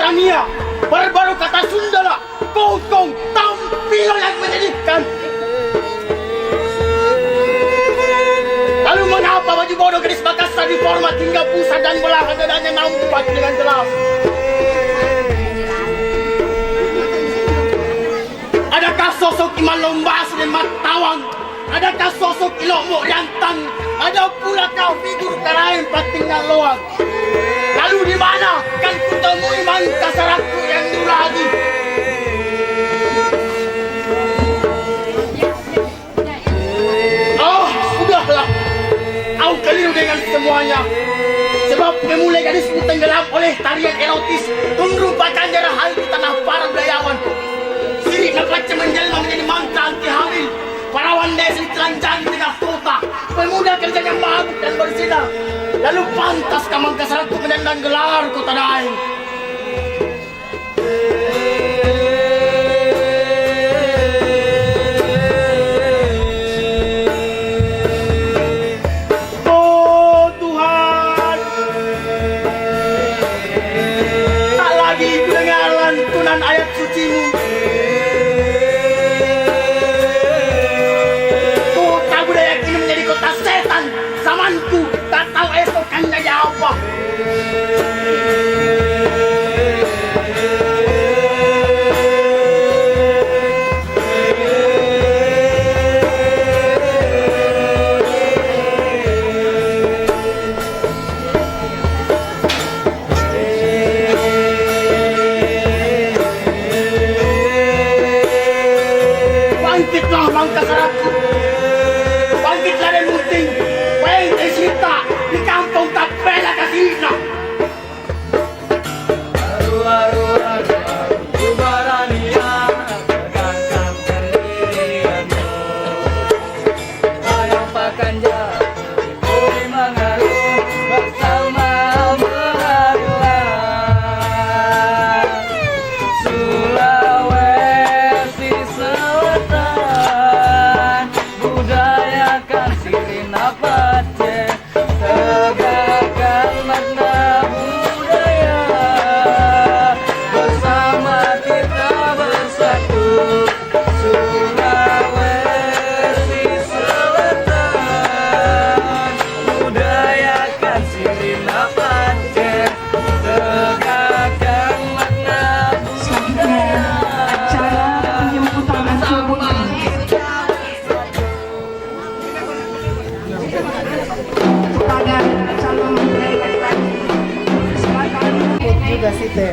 Tania, baru-baru kata Sunda lah, kongkong tampilan yang menyedihkan. Lalu mengapa baju bodoh gadis Makassar diformat hingga pusat dan belahan dadanya nampak dengan jelas? Adakah sosok Iman Lombas dan Matawang? Adakah sosok Ilokmo Riantang? Ada pula kau figur karain Patinggal Loang? Lalu di mana kan kutemui Mangkasarku yang dulu lagi? Oh, sudahlah. Kau keliru dengan semuanya. Sebab memulai gadisku tenggelam oleh tarian erotis merupakan jarah hal di tanah para Belayawan. Sirik nampaknya menjelma menjadi mantra anti hamil. Parawan desa ditelanjangi di tengah kota. Pemuda kerjanya mabuk dan berzina. Lalu pantas Mangkasarku menendang gelar kota Daeng. Oh Tuhan, tak lagi ku dengar lantunan ayat suci-Mu. Kota budaya kini menjadi kota setan. Zamanku tak tahu esok akan jadi apa. Bangkitlah Mangkasarku, bangkitlah dan Munting, Weng Sita di kampung Tapela Kasina. Juga situ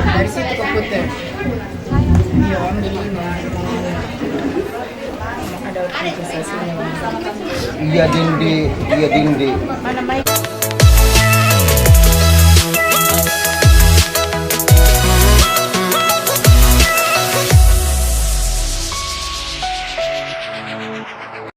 dari situ ke Putih. Iya, ambil 5. Ada organisasinya. Iya dindi. Mana Mike?